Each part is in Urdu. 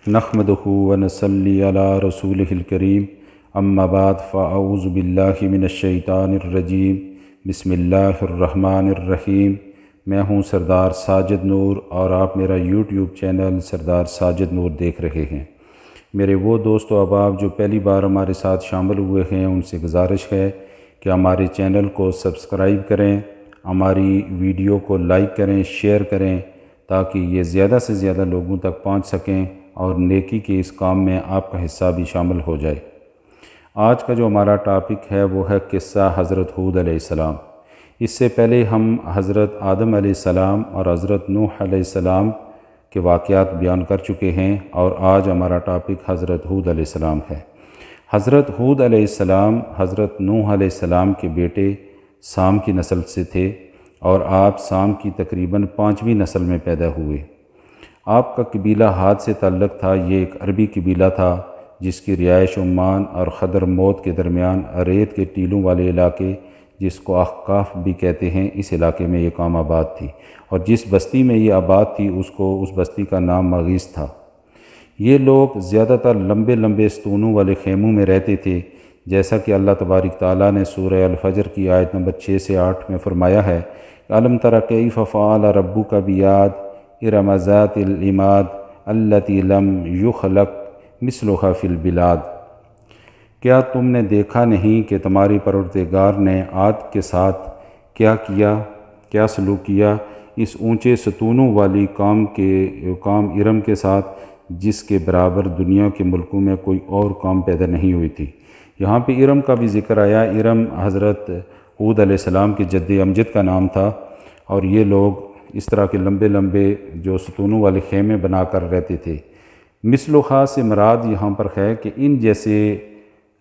نحمدہ ونصلی علی رسولہ الکریم اما بعد فاعوذ باللہ من الشیطان الرجیم بسم اللہ الرحمن الرحیم۔ میں ہوں سردار ساجد نور اور آپ میرا یوٹیوب چینل سردار ساجد نور دیکھ رہے ہیں۔ میرے وہ دوست و احباب جو پہلی بار ہمارے ساتھ شامل ہوئے ہیں، ان سے گزارش ہے کہ ہمارے چینل کو سبسکرائب کریں، ہماری ویڈیو کو لائک کریں، شیئر کریں تاکہ یہ زیادہ سے زیادہ لوگوں تک پہنچ سکیں اور نیکی کے اس کام میں آپ کا حصہ بھی شامل ہو جائے۔ آج کا جو ہمارا ٹاپک ہے وہ ہے قصہ حضرت ہود علیہ السلام۔ اس سے پہلے ہم حضرت آدم علیہ السلام اور حضرت نوح علیہ السلام کے واقعات بیان کر چکے ہیں، اور آج ہمارا ٹاپک حضرت ہود علیہ السلام ہے۔ حضرت ہود علیہ السلام حضرت نوح علیہ السلام کے بیٹے سام کی نسل سے تھے، اور آپ سام کی تقریباً 5ویں نسل میں پیدا ہوئے۔ آپ کا قبیلہ حاد سے تعلق تھا۔ یہ ایک عربی قبیلہ تھا جس کی رہائش عمان اور خدر موت کے درمیان ریت کے ٹیلوں والے علاقے، جس کو احقاف بھی کہتے ہیں، اس علاقے میں یہ قوم آباد تھی، اور جس بستی میں یہ آباد تھی اس بستی کا نام مغیث تھا۔ یہ لوگ زیادہ تر لمبے لمبے ستونوں والے خیموں میں رہتے تھے، جیسا کہ اللہ تبارک تعالیٰ نے سورہ الفجر کی آیت نمبر 6 سے 8 میں فرمایا ہے کہ الم تر کیف فعل ربک بعاد ارم ذات العماد التی لم یخلق مثلها فی البلاد۔ کیا تم نے دیکھا نہیں کہ تمہاری پروردگار نے عاد کے ساتھ کیا سلوک کیا، اس اونچے ستونوں والی قوم ارم کے ساتھ، جس کے برابر دنیا کے ملکوں میں کوئی اور قوم پیدا نہیں ہوئی تھی۔ یہاں پہ ارم کا بھی ذکر آیا۔ ارم حضرت ہود علیہ السلام کے جد امجد کا نام تھا، اور یہ لوگ اس طرح کے لمبے لمبے جو ستونوں والے خیمے بنا کر رہتے تھے۔ مثل و خاص سے مراد یہاں پر ہے کہ ان جیسے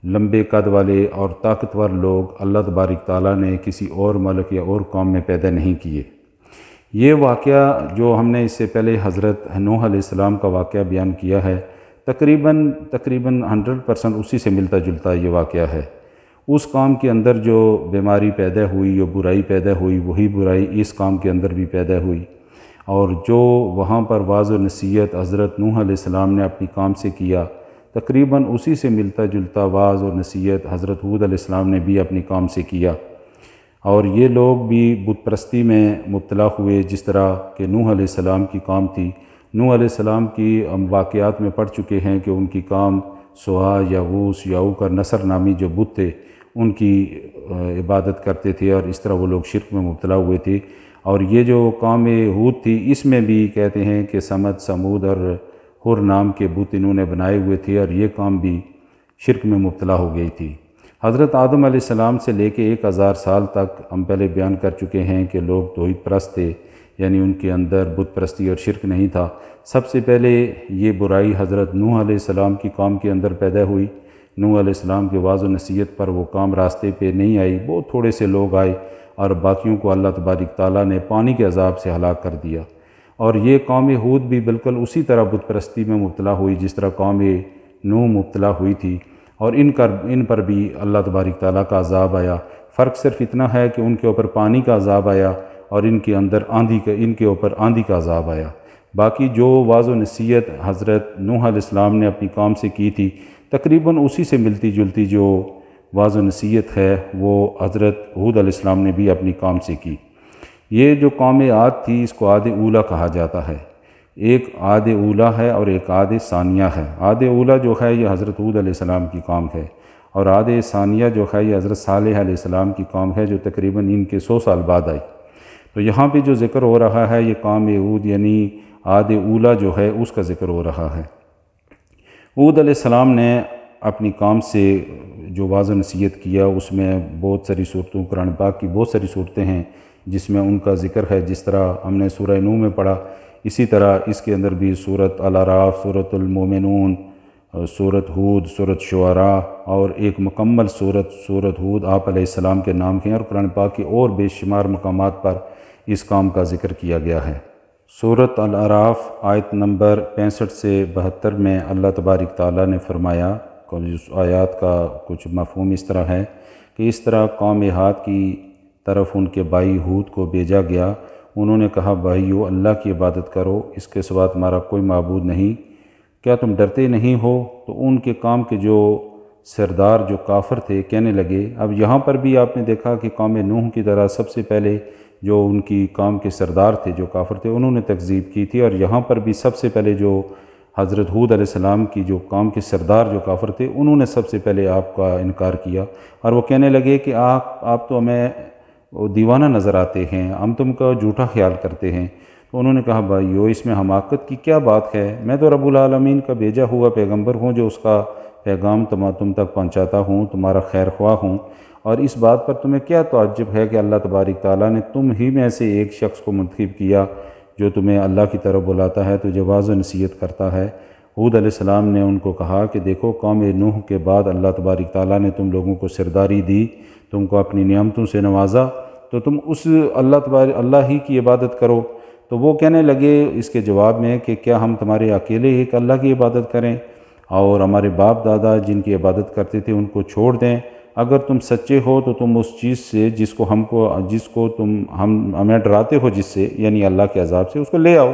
لمبے قد والے اور طاقتور لوگ اللہ تبارک تعالیٰ نے کسی اور ملک یا اور قوم میں پیدا نہیں کیے۔ یہ واقعہ جو ہم نے اس سے پہلے حضرت نوح علیہ السلام کا واقعہ بیان کیا ہے، تقریباً 100% اسی سے ملتا جلتا یہ واقعہ ہے۔ اس قوم کے اندر جو بیماری پیدا ہوئی، جو برائی پیدا ہوئی، وہی برائی اس قوم کے اندر بھی پیدا ہوئی، اور جو وہاں پر واعظ و نصیحت حضرت نوح علیہ السلام نے اپنی قوم سے کیا، تقریباً اسی سے ملتا جلتا واعظ و نصیحت حضرت ہود علیہ السلام نے بھی اپنی قوم سے کیا۔ اور یہ لوگ بھی بت پرستی میں مبتلا ہوئے، جس طرح کہ نوح علیہ السلام کی قوم تھی۔ نوح علیہ السلام کی ہم واقعات میں پڑھ چکے ہیں کہ ان کی قوم سوا، یغوث، یعوق اور نصر نامی جو بت تھے، ان کی عبادت کرتے تھے، اور اس طرح وہ لوگ شرک میں مبتلا ہوئے تھے۔ اور یہ جو قوم ہود تھی، اس میں بھی کہتے ہیں کہ سمد، سمود اور ہر نام کے بت انہوں نے بنائے ہوئے تھے، اور یہ قوم بھی شرک میں مبتلا ہو گئی تھی۔ حضرت آدم علیہ السلام سے لے کے 1000 سال تک ہم پہلے بیان کر چکے ہیں کہ لوگ توحید پرست تھے، یعنی ان کے اندر بت پرستی اور شرک نہیں تھا۔ سب سے پہلے یہ برائی حضرت نوح علیہ السلام کی قوم کے اندر پیدا ہوئی۔ نوح علیہ السلام کے واعظ و نصیحت پر وہ قوم راستے پہ نہیں آئی، بہت تھوڑے سے لوگ آئے، اور باقیوں کو اللہ تبارک تعالیٰ نے پانی کے عذاب سے ہلاک کر دیا۔ اور یہ قوم ہود بھی بالکل اسی طرح بت پرستی میں مبتلا ہوئی جس طرح قوم نوح مبتلا ہوئی تھی، اور ان پر بھی اللہ تبارک تعالیٰ کا عذاب آیا۔ فرق صرف اتنا ہے کہ ان کے اوپر پانی کا عذاب آیا، اور ان کے اوپر آندھی کا عذاب آیا۔ باقی جو واعظ و نصیحت حضرت نوح علیہ السلام نے اپنی قوم سے کی تھی، تقریباً اسی سے ملتی جلتی جو واعظ و نصیحت ہے وہ حضرت ہود علیہ السلام نے بھی اپنی قوم سے کی۔ یہ جو قوم عاد تھی، اس کو عاد اولیٰ کہا جاتا ہے۔ ایک عاد اولیٰ ہے اور ایک عاد ثانیہ ہے۔ عاد اولیٰ جو ہے یہ حضرت ہود علیہ السلام کی قوم ہے، اور عاد ثانیہ جو ہے یہ حضرت صالح علیہ السلام کی قوم ہے، جو تقریباً ان کے 100 سال بعد آئی۔ تو یہاں پہ جو ذکر ہو رہا ہے یہ قوم ہود یعنی عاد اولیٰ جو ہے اس کا ذکر ہو رہا ہے۔ ہود علیہ السلام نے اپنی قوم سے جو واعظ و نصیحت کیا، اس میں بہت ساری صورتوں، قرآن پاک کی بہت ساری صورتیں ہیں جس میں ان کا ذکر ہے۔ جس طرح ہم نے سورہ نوح میں پڑھا، اسی طرح اس کے اندر بھی سورۃ الاعراف، سورۃ المومنون، سورۃ ہود، سورۃ شعراء، اور ایک مکمل سورۃ ہود آپ علیہ السلام کے نام ہیں، اور قرآن پاک کے اور بے شمار مقامات پر اس قوم کا ذکر کیا گیا ہے۔ سورۃ الاعراف آیت نمبر 65 سے 72 میں اللہ تبارک تعالیٰ نے فرمایا، اس آیات کا کچھ مفہوم اس طرح ہے کہ اس طرح قوم عاد کی طرف ان کے بھائی ہود کو بھیجا گیا۔ انہوں نے کہا، بھائیو، اللہ کی عبادت کرو، اس کے سوا تمہارا کوئی معبود نہیں، کیا تم ڈرتے نہیں ہو؟ تو ان کے قوم کے جو سردار جو کافر تھے کہنے لگے، اب یہاں پر بھی آپ نے دیکھا کہ قوم نوح کی طرح سب سے پہلے جو ان کی قوم کے سردار تھے جو کافر تھے انہوں نے تکذیب کی تھی، اور یہاں پر بھی سب سے پہلے جو حضرت ہود علیہ السلام کی جو قوم کے سردار جو کافر تھے انہوں نے سب سے پہلے آپ کا انکار کیا، اور وہ کہنے لگے کہ آپ تو ہمیں دیوانہ نظر آتے ہیں، ہم تم کا جھوٹا خیال کرتے ہیں۔ تو انہوں نے کہا بھائیو اس میں حماقت کی کیا بات ہے، میں تو رب العالمین کا بھیجا ہوا پیغمبر ہوں جو اس کا پیغام تم تک پہنچاتا ہوں، تمہارا خیر خواہ ہوں، اور اس بات پر تمہیں کیا تعجب ہے کہ اللہ تبارک تعالیٰ نے تم ہی میں سے ایک شخص کو منتخب کیا جو تمہیں اللہ کی طرف بلاتا ہے، تجھے واضح نصیحت کرتا ہے۔ ہود علیہ السلام نے ان کو کہا کہ دیکھو قوم نوح کے بعد اللہ تبارک تعالیٰ نے تم لوگوں کو سرداری دی، تم کو اپنی نعمتوں سے نوازا، تو تم اس اللہ ہی کی عبادت کرو۔ تو وہ کہنے لگے اس کے جواب میں کہ کیا ہم تمہارے اکیلے ایک اللہ کی عبادت کریں اور ہمارے باپ دادا جن کی عبادت کرتے تھے ان کو چھوڑ دیں؟ اگر تم سچے ہو تو تم اس چیز سے جس کو تم ہمیں ڈراتے ہو جس سے، یعنی اللہ کے عذاب سے، اس کو لے آؤ۔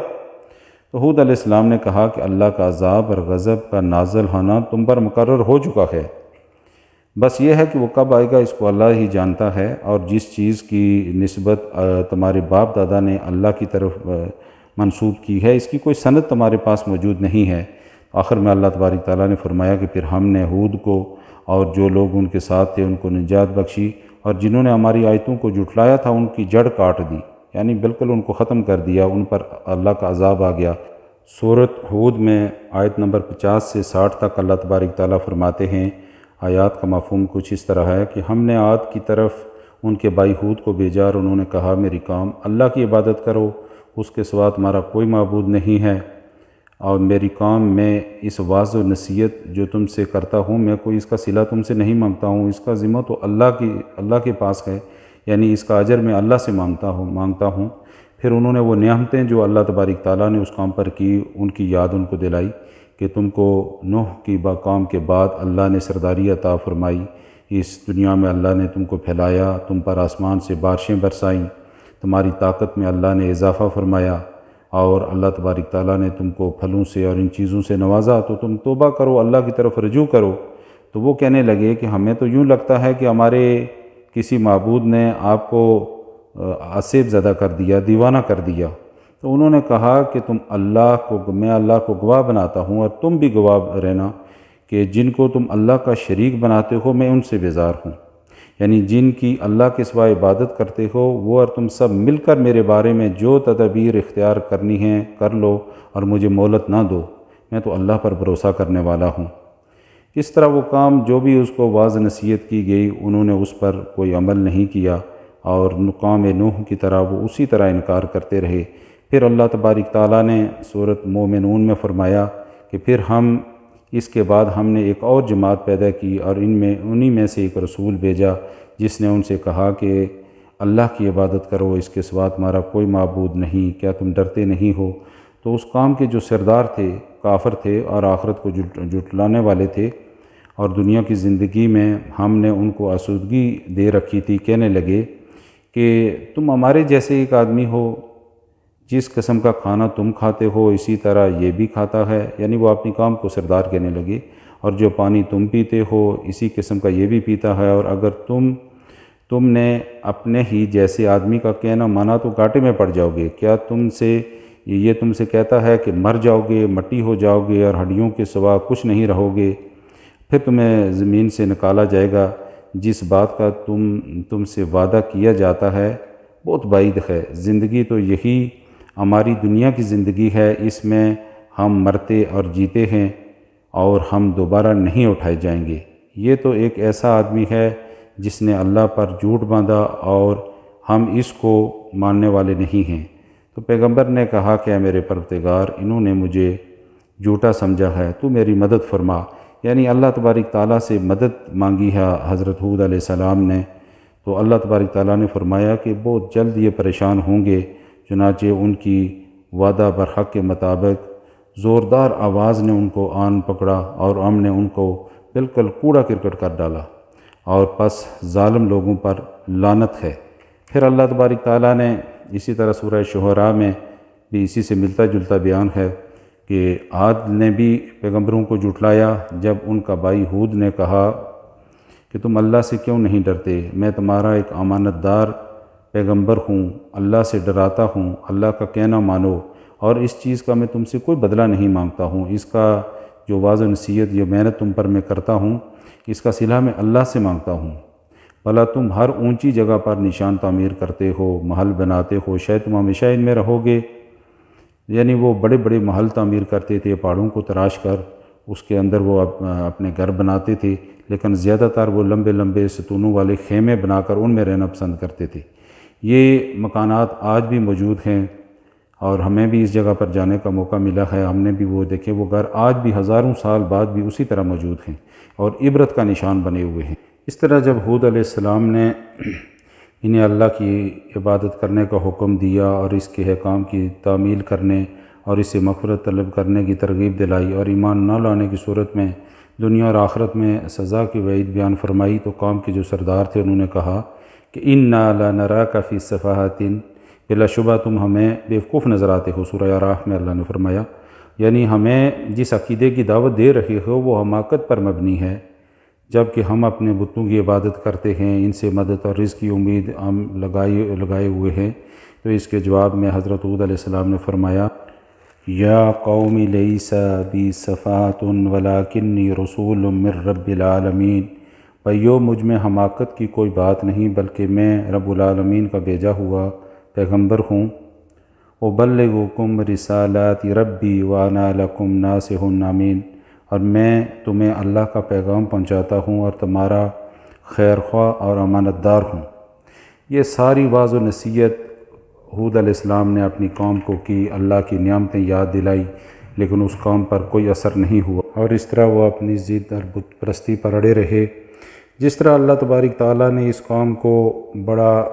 تو ہود علیہ السلام نے کہا کہ اللہ کا عذاب اور غضب کا نازل ہونا تم پر مقرر ہو چکا ہے، بس یہ ہے کہ وہ کب آئے گا اس کو اللہ ہی جانتا ہے، اور جس چیز کی نسبت تمہارے باپ دادا نے اللہ کی طرف منسوب کی ہے اس کی کوئی سند تمہارے پاس موجود نہیں ہے۔ آخر میں اللہ تبارک تعالیٰ نے فرمایا کہ پھر ہم نے ہود کو اور جو لوگ ان کے ساتھ تھے ان کو نجات بخشی، اور جنہوں نے ہماری آیتوں کو جھٹلایا تھا ان کی جڑ کاٹ دی، یعنی بالکل ان کو ختم کر دیا، ان پر اللہ کا عذاب آ گیا۔ سورۃ ہود میں آیت نمبر 50 سے 60 تک اللہ تبارک تعالیٰ فرماتے ہیں، آیات کا مفہوم کچھ اس طرح ہے کہ ہم نے عاد کی طرف ان کے بھائی ہود کو بھیجا اور انہوں نے کہا میری قوم اللہ کی عبادت کرو، اس کے سوا تمہارا کوئی معبود نہیں ہے، اور میری قوم میں اس واضح و نصیحت جو تم سے کرتا ہوں میں کوئی اس کا صلہ تم سے نہیں مانگتا ہوں، اس کا ذمہ تو اللہ کے پاس ہے، یعنی اس کا اجر میں اللہ سے مانگتا ہوں۔ پھر انہوں نے وہ نعمتیں جو اللہ تبارک تعالیٰ نے اس قوم پر کی ان کی یاد ان کو دلائی کہ تم کو نوح کی قوم کے بعد اللہ نے سرداری عطا فرمائی، اس دنیا میں اللہ نے تم کو پھیلایا، تم پر آسمان سے بارشیں برسائیں، تمہاری طاقت میں اللہ نے اضافہ فرمایا، اور اللہ تبارک تعالیٰ نے تم کو پھلوں سے اور ان چیزوں سے نوازا، تو تم توبہ کرو، اللہ کی طرف رجوع کرو۔ تو وہ کہنے لگے کہ ہمیں تو یوں لگتا ہے کہ ہمارے کسی معبود نے آپ کو آصف زدہ کر دیا، دیوانہ کر دیا۔ تو انہوں نے کہا کہ میں اللہ کو گواہ بناتا ہوں اور تم بھی گواہ رہنا کہ جن کو تم اللہ کا شریک بناتے ہو میں ان سے بیزار ہوں، یعنی جن کی اللہ کے سوا عبادت کرتے ہو وہ اور تم سب مل کر میرے بارے میں جو تدابیر اختیار کرنی ہیں کر لو اور مجھے مہلت نہ دو، میں تو اللہ پر بھروسہ کرنے والا ہوں۔ اس طرح وہ کام جو بھی اس کو واضح نصیحت کی گئی انہوں نے اس پر کوئی عمل نہیں کیا، اور قوم نوح کی طرح وہ اسی طرح انکار کرتے رہے۔ پھر اللہ تبارک تعالیٰ نے سورۃ مومنون میں فرمایا کہ پھر ہم اس کے بعد ہم نے ایک اور جماعت پیدا کی اور انہی میں سے ایک رسول بھیجا جس نے ان سے کہا کہ اللہ کی عبادت کرو، اس کے سوا تمہارا کوئی معبود نہیں، کیا تم ڈرتے نہیں ہو؟ تو اس قوم کے جو سردار تھے کافر تھے اور آخرت کو جھٹلانے والے تھے، اور دنیا کی زندگی میں ہم نے ان کو آسودگی دے رکھی تھی، کہنے لگے کہ تم ہمارے جیسے ایک آدمی ہو، جس قسم کا کھانا تم کھاتے ہو اسی طرح یہ بھی کھاتا ہے، یعنی وہ اپنی قوم کو سردار کہنے لگے، اور جو پانی تم پیتے ہو اسی قسم کا یہ بھی پیتا ہے، اور اگر تم نے اپنے ہی جیسے آدمی کا کہنا مانا تو گھاٹے میں پڑ جاؤ گے۔ کیا تم سے کہتا ہے کہ مر جاؤ گے، مٹی ہو جاؤ گے اور ہڈیوں کے سوا کچھ نہیں رہو گے، پھر تمہیں زمین سے نکالا جائے گا، جس بات کا تم سے وعدہ کیا جاتا ہے بہت بعید ہے۔ زندگی تو یہی ہماری دنیا کی زندگی ہے، اس میں ہم مرتے اور جیتے ہیں اور ہم دوبارہ نہیں اٹھائے جائیں گے۔ یہ تو ایک ایسا آدمی ہے جس نے اللہ پر جھوٹ باندھا اور ہم اس کو ماننے والے نہیں ہیں۔ تو پیغمبر نے کہا کہ اے میرے پروردگار، انہوں نے مجھے جھوٹا سمجھا ہے، تو میری مدد فرما، یعنی اللہ تبارک تعالیٰ سے مدد مانگی ہے حضرت ہود علیہ السلام نے۔ تو اللہ تبارک تعالیٰ نے فرمایا کہ بہت جلد یہ پریشان ہوں گے، چنانچہ ان کی وعدہ برحق کے مطابق زوردار آواز نے ان کو آن پکڑا اور ہم نے ان کو بالکل کوڑا کرکٹ کر ڈالا، اور پس ظالم لوگوں پر لعنت ہے۔ پھر اللہ تبارک تعالیٰ نے اسی طرح سورہ شعراء میں بھی اسی سے ملتا جلتا بیان ہے کہ عاد نے بھی پیغمبروں کو جھٹلایا جب ان کا بھائی ہود نے کہا کہ تم اللہ سے کیوں نہیں ڈرتے، میں تمہارا ایک امانت دار پیغمبر ہوں، اللہ سے ڈراتا ہوں، اللہ کا کہنا مانو، اور اس چیز کا میں تم سے کوئی بدلہ نہیں مانگتا ہوں، اس کا جو واضح نصیحت یہ محنت تم پر میں کرتا ہوں اس کا صلہ میں اللہ سے مانگتا ہوں۔ بھلا تم ہر اونچی جگہ پر نشان تعمیر کرتے ہو، محل بناتے ہو، شاید تم ہمیشہ ان میں رہو گے۔ یعنی وہ بڑے بڑے محل تعمیر کرتے تھے، پہاڑوں کو تراش کر اس کے اندر وہ اپنے گھر بناتے تھے، لیکن زیادہ تر وہ لمبے لمبے ستونوں والے خیمے بنا کر ان میں رہنا پسند کرتے تھے۔ یہ مکانات آج بھی موجود ہیں اور ہمیں بھی اس جگہ پر جانے کا موقع ملا ہے، ہم نے بھی وہ دیکھے، وہ گھر آج بھی ہزاروں سال بعد بھی اسی طرح موجود ہیں اور عبرت کا نشان بنے ہوئے ہیں۔ اس طرح جب ہود علیہ السلام نے انہیں اللہ کی عبادت کرنے کا حکم دیا اور اس کے احکام کی تعمیل کرنے اور اس سے مغفرت طلب کرنے کی ترغیب دلائی اور ایمان نہ لانے کی صورت میں دنیا اور آخرت میں سزا کی وعید بیان فرمائی، تو قوم کے جو سردار تھے انہوں نے کہا کہ اِنَّا لَنَرَاكَ فِي سَفَاهَةٍ، بلا شبہ تم ہمیں بیوقوف نظر آتے ہو۔ سورہ اعراف میں اللہ نے فرمایا، یعنی ہمیں جس عقیدے کی دعوت دے رہے ہو وہ حماقت پر مبنی ہے، جب کہ ہم اپنے بتوں کی عبادت کرتے ہیں، ان سے مدد اور رزق کی امید ہم لگائے ہوئے ہیں۔ تو اس کے جواب میں حضرت ہود علیہ السلام نے فرمایا، یا قوم لیس بی سفاہۃ ولکنی رسول من رب العالمین، بھائیو مجھ میں حماقت کی کوئی بات نہیں، بلکہ میں رب العالمین کا بھیجا ہوا پیغمبر ہوں۔ ابلغکم رسالات ربی وانا لکم ناصح امین، اور میں تمہیں اللہ کا پیغام پہنچاتا ہوں اور تمہارا خیر خواہ اور امانت دار ہوں۔ یہ ساری واض و نصیحت ہود علیہ السلام نے اپنی قوم کو کی، اللہ کی نعمتیں یاد دلائی، لیکن اس قوم پر کوئی اثر نہیں ہوا اور اس طرح وہ اپنی ضد اور بت پرستی پر اڑے رہے۔ جس طرح اللہ تبارک تعالیٰ نے اس قوم کو بڑا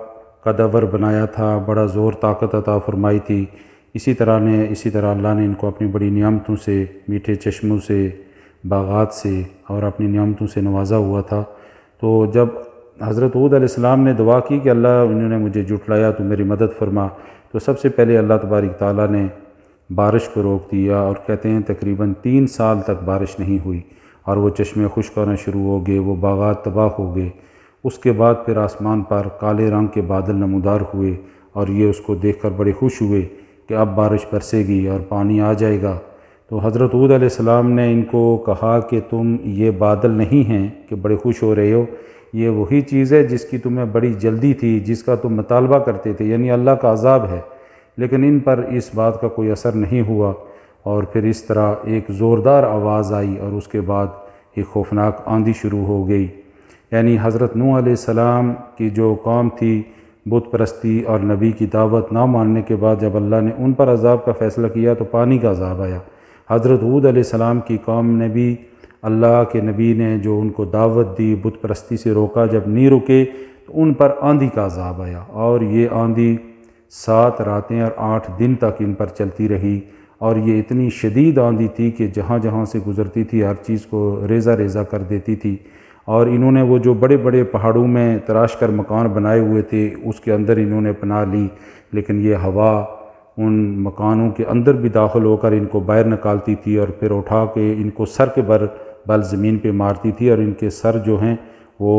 قدور بنایا تھا، بڑا زور طاقت عطا فرمائی تھی، اسی طرح اللہ نے ان کو اپنی بڑی نعمتوں سے، میٹھے چشموں سے، باغات سے اور اپنی نعمتوں سے نوازا ہوا تھا۔ تو جب حضرت ہود علیہ السلام نے دعا کی کہ اللہ انہوں نے مجھے جھٹلایا تو میری مدد فرما، تو سب سے پہلے اللہ تبارک تعالیٰ نے بارش کو روک دیا، اور کہتے ہیں تقریباً 3 سال تک بارش نہیں ہوئی اور وہ چشمے خشک ہونا شروع ہو گئے، وہ باغات تباہ ہو گئے۔ اس کے بعد پھر آسمان پر کالے رنگ کے بادل نمودار ہوئے اور یہ اس کو دیکھ کر بڑے خوش ہوئے کہ اب بارش برسے گی اور پانی آ جائے گا۔ تو حضرت ہود علیہ السلام نے ان کو کہا کہ تم یہ بادل نہیں ہیں کہ بڑے خوش ہو رہے ہو، یہ وہی چیز ہے جس کی تمہیں بڑی جلدی تھی، جس کا تم مطالبہ کرتے تھے، یعنی اللہ کا عذاب ہے، لیکن ان پر اس بات کا کوئی اثر نہیں ہوا۔ اور پھر اس طرح ایک زوردار آواز آئی اور اس کے بعد ایک خوفناک آندھی شروع ہو گئی۔ یعنی حضرت نوح علیہ السلام کی جو قوم تھی، بت پرستی اور نبی کی دعوت نہ ماننے کے بعد جب اللہ نے ان پر عذاب کا فیصلہ کیا تو پانی کا عذاب آیا۔ حضرت ہود علیہ السلام کی قوم نے بھی، اللہ کے نبی نے جو ان کو دعوت دی، بت پرستی سے روکا، جب نہیں رکے تو ان پر آندھی کا عذاب آیا، اور یہ آندھی 7 راتیں اور 8 دن تک ان پر چلتی رہی، اور یہ اتنی شدید آندھی تھی کہ جہاں جہاں سے گزرتی تھی ہر چیز کو ریزہ ریزہ کر دیتی تھی۔ اور انہوں نے وہ جو بڑے بڑے پہاڑوں میں تراش کر مکان بنائے ہوئے تھے اس کے اندر انہوں نے پناہ لی، لیکن یہ ہوا ان مکانوں کے اندر بھی داخل ہو کر ان کو باہر نکالتی تھی اور پھر اٹھا کے ان کو سر کے بل زمین پہ مارتی تھی، اور ان کے سر جو ہیں وہ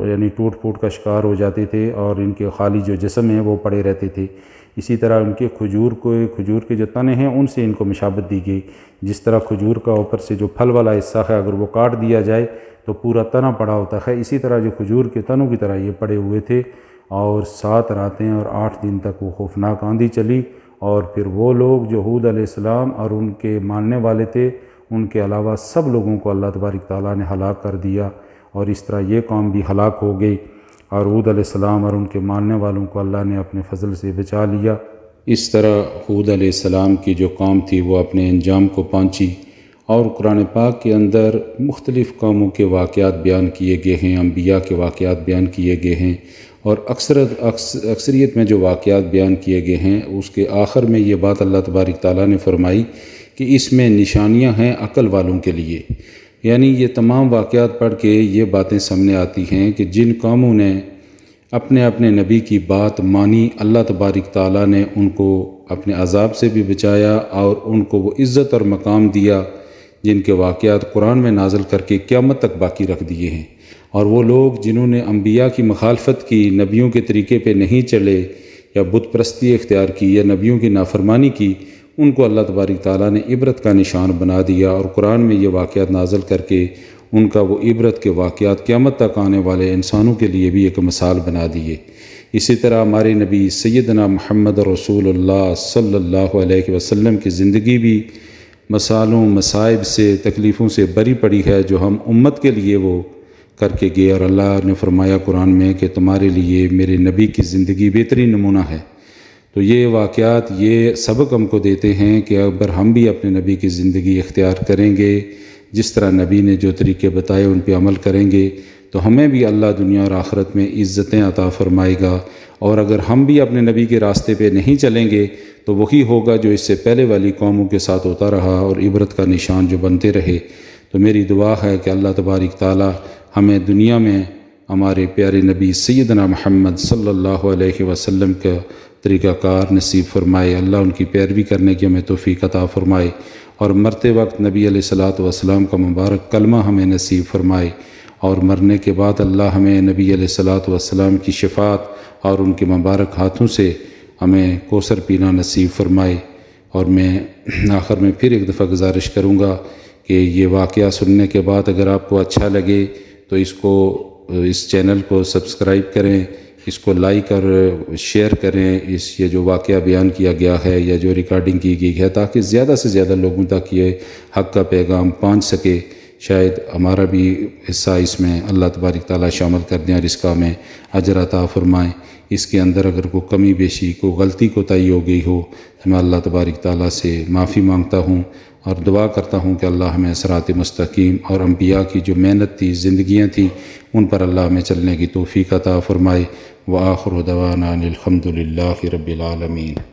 یعنی ٹوٹ پھوٹ کا شکار ہو جاتے تھے اور ان کے خالی جو جسم ہیں وہ پڑے رہتے تھے۔ اسی طرح ان کے کھجور کے جو تنے ہیں ان سے ان کو مشابت دی گئی، جس طرح کھجور کا اوپر سے جو پھل والا حصہ ہے اگر وہ کاٹ دیا جائے تو پورا تنا پڑا ہوتا ہے، اسی طرح جو کھجور کے تنوں کی طرح یہ پڑے ہوئے تھے، اور 7 راتیں اور 8 دن تک وہ خوفناک آندھی چلی، اور پھر وہ لوگ جو ہود علیہ السلام اور ان کے ماننے والے تھے ان کے علاوہ سب لوگوں کو اللہ تبارک تعالیٰ نے ہلاک کر دیا، اور اس طرح یہ قوم بھی ہلاک ہو گئی، اور ہود علیہ السلام اور ان کے ماننے والوں کو اللہ نے اپنے فضل سے بچا لیا۔ اس طرح ہود علیہ السلام کی جو قوم تھی وہ اپنے انجام کو پہنچی، اور قرآن پاک کے اندر مختلف قوموں کے واقعات بیان کیے گئے ہیں، انبیاء کے واقعات بیان کیے گئے ہیں، اور اکثریت میں جو واقعات بیان کیے گئے ہیں اس کے آخر میں یہ بات اللہ تبارک تعالیٰ نے فرمائی کہ اس میں نشانیاں ہیں عقل والوں کے لیے۔ یعنی یہ تمام واقعات پڑھ کے یہ باتیں سامنے آتی ہیں کہ جن قوموں نے اپنے اپنے نبی کی بات مانی، اللہ تبارک تعالیٰ نے ان کو اپنے عذاب سے بھی بچایا اور ان کو وہ عزت اور مقام دیا جن کے واقعات قرآن میں نازل کر کے قیامت تک باقی رکھ دیے ہیں۔ اور وہ لوگ جنہوں نے انبیاء کی مخالفت کی، نبیوں کے طریقے پہ نہیں چلے یا بت پرستی اختیار کی یا نبیوں کی نافرمانی کی، ان کو اللہ تبارک تعالیٰ نے عبرت کا نشان بنا دیا اور قرآن میں یہ واقعات نازل کر کے ان کا وہ عبرت کے واقعات قیامت تک آنے والے انسانوں کے لیے بھی ایک مثال بنا دیے۔ اسی طرح ہمارے نبی سیدنا محمد رسول اللہ صلی اللہ علیہ وسلم کی زندگی بھی مثالوں، مصائب سے، تکلیفوں سے بری پڑی ہے جو ہم امت کے لیے وہ کر کے گئے، اور اللہ نے فرمایا قرآن میں کہ تمہارے لیے میرے نبی کی زندگی بہترین نمونہ ہے۔ تو یہ واقعات یہ سبق ہم کو دیتے ہیں کہ اگر ہم بھی اپنے نبی کی زندگی اختیار کریں گے، جس طرح نبی نے جو طریقے بتائے ان پہ عمل کریں گے، تو ہمیں بھی اللہ دنیا اور آخرت میں عزتیں عطا فرمائے گا۔ اور اگر ہم بھی اپنے نبی کے راستے پہ نہیں چلیں گے تو وہی ہوگا جو اس سے پہلے والی قوموں کے ساتھ ہوتا رہا اور عبرت کا نشان جو بنتے رہے۔ تو میری دعا ہے کہ اللہ تبارک تعالی ہمیں دنیا میں ہمارے پیارے نبی سیدنا محمد صلی اللہ علیہ وسلم کا طریقہ کار نصیب فرمائے، اللہ ان کی پیروی کرنے کی ہمیں توفیق عطا فرمائے، اور مرتے وقت نبی علیہ الصلوۃ والسلام کا مبارک کلمہ ہمیں نصیب فرمائے، اور مرنے کے بعد اللہ ہمیں نبی علیہ الصلوۃ والسلام کی شفاعت اور ان کے مبارک ہاتھوں سے ہمیں کوثر پینا نصیب فرمائے۔ اور میں آخر میں پھر ایک دفعہ گزارش کروں گا کہ یہ واقعہ سننے کے بعد اگر آپ کو اچھا لگے تو اس چینل کو سبسکرائب کریں، اس کو لائک اور شیئر کریں، یہ جو واقعہ بیان کیا گیا ہے یا جو ریکارڈنگ کی گئی ہے، تاکہ زیادہ سے زیادہ لوگوں تک یہ حق کا پیغام پہنچ سکے۔ شاید ہمارا بھی حصہ اس میں اللہ تبارک تعالیٰ شامل کر دیں اور اس کا ہمیں اجر عطا فرمائیں۔ اس کے اندر اگر کوئی کمی بیشی، کوئی غلطی کوتاہی ہو گئی ہو تو میں اللہ تبارک تعالیٰ سے معافی مانگتا ہوں اور دعا کرتا ہوں کہ اللہ ہمیں صراط مستقیم اور انبیاء کی جو محنت تھی، زندگیاں تھیں، ان پر اللہ ہمیں چلنے کی توفیق عطا فرمائے۔ وآخر دعوانا الحمد للہ رب العالمین۔